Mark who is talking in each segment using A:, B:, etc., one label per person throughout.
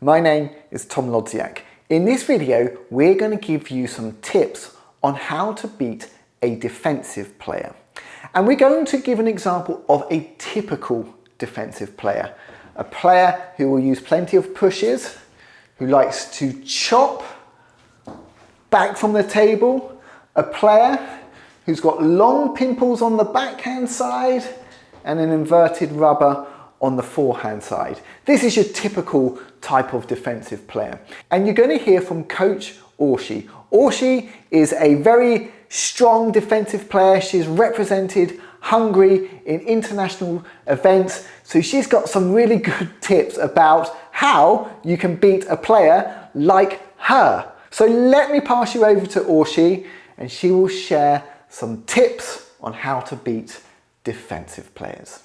A: My name is Tom Lodziak. In this video, we're going to give you some tips on how to beat a defensive player. And we're going to give an example of a typical defensive player. A player who will use plenty of pushes, who likes to chop back from the table, a player who's got long pimples on the backhand side and an inverted rubber on the forehand side. This is your typical type of defensive player. And you're going to hear from Coach Orsi. Orsi is a very strong defensive player. She's represented Hungary in international events. So she's got some really good tips about how you can beat a player like her. So let me pass you over to Orsi and she will share some tips on how to beat defensive players.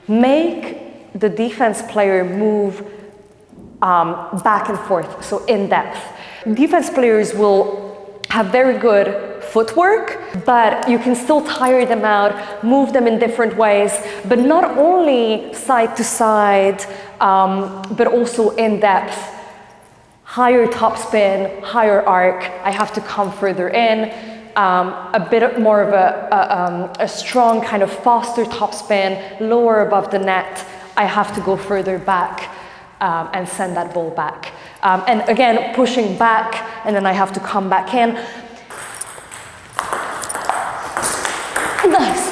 B: Make the defense player move back and forth, so in depth. Defense players will have very good footwork, but you can still tire them out, move them in different ways, but not only side to side, but also in depth. Higher topspin, higher arc, I have to come further in. A bit more of a strong kind of faster topspin, lower above the net. I have to go further back and send that ball back. And again, pushing back, and then I have to come back in. Nice.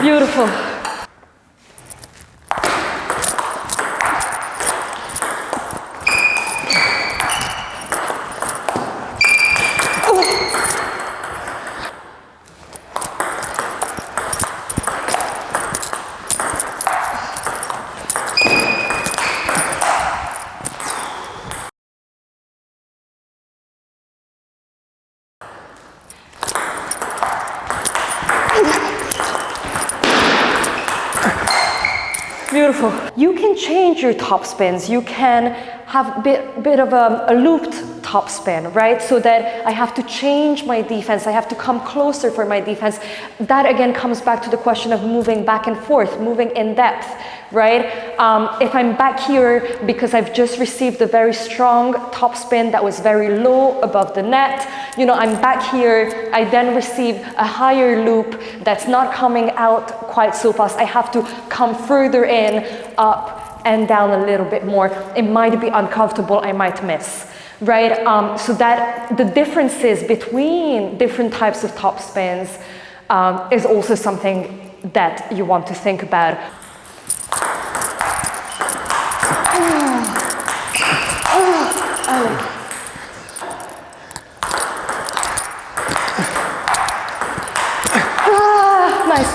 B: Beautiful. Beautiful. You can change your top spins. You can have a bit of a looped top spin, right? So that I have to change my defense. I have to come closer for my defense. That again comes back to the question of moving back and forth, moving in depth, right? If I'm back here because I've just received a very strong top spin that was very low above the net, you know, I'm back here, I then receive a higher loop that's not coming out quite so fast. I have to come further in, up and down a little bit more. It might be uncomfortable, I might miss, right? So that the differences between different types of top spins is also something that you want to think about. Nice.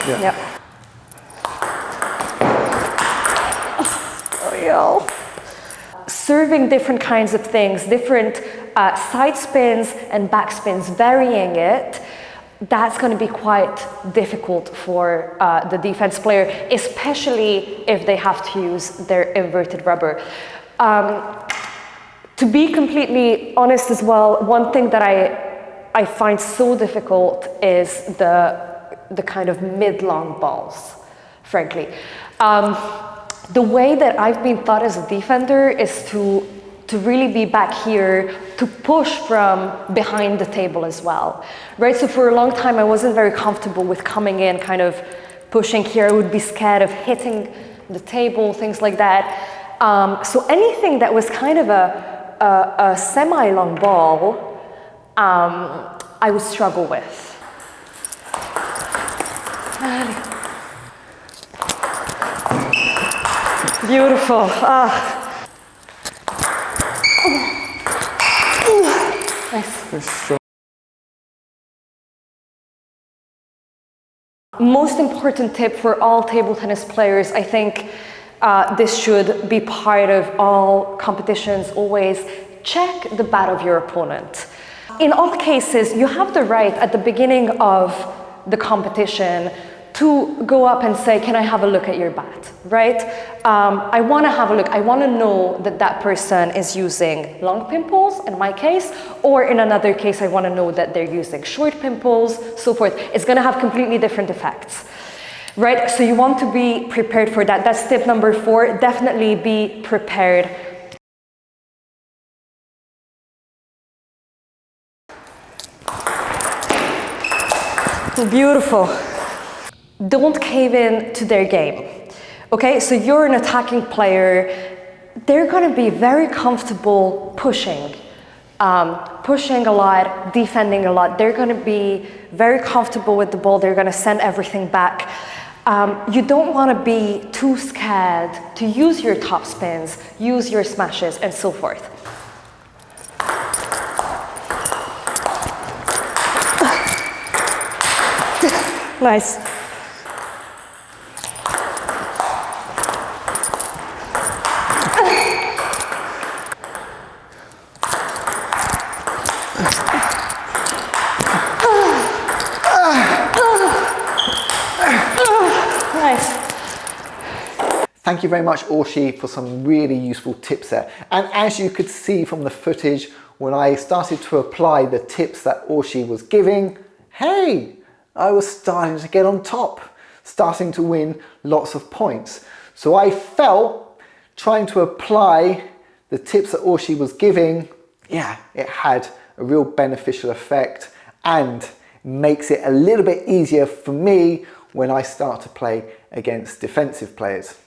A: Yeah.
B: Yep. Oh, yeah. Serving different kinds of things, different side spins and back spins, varying it, that's going to be quite difficult for the defense player, especially if they have to use their inverted rubber. To be completely honest as well, one thing that I find so difficult is the kind of mid-long balls, frankly. The way that I've been taught as a defender is to really be back here, to push from behind the table as well, right? So for a long time, I wasn't very comfortable with coming in, kind of pushing here. I would be scared of hitting the table, things like that. So anything that was kind of a semi-long ball, I would struggle with. Beautiful. Nice. Most important tip for all table tennis players, I think this should be part of all competitions always, check the bat of your opponent. In all cases, you have the right at the beginning of the competition to go up and say, can I have a look at your bat, right? I want to have a look. I want to know that that person is using long pin poles, in my case, or in another case, I want to know that they're using short pin poles, so forth. It's going to have completely different effects, right? So you want to be prepared for that. That's tip number 4. Definitely be prepared. Beautiful. Don't cave in to their game. Okay, so you're an attacking player. They're going to be very comfortable pushing a lot, defending a lot. They're going to be very comfortable with the ball. They're going to send everything back. You don't want to be too scared to use your top spins, use your smashes, and so forth. Nice.
A: Thank you very much, Orsi, for some really useful tips there. And as you could see from the footage, when I started to apply the tips that Orsi was giving, hey, I was starting to get on top, starting to win lots of points. So I felt trying to apply the tips that Orsi was giving, yeah, it had a real beneficial effect and makes it a little bit easier for me when I start to play against defensive players.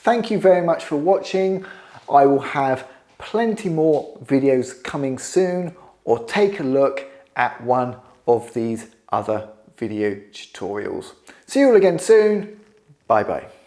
A: Thank you very much for watching. I will have plenty more videos coming soon, or take a look at one of these other video tutorials. See you all again soon. Bye bye.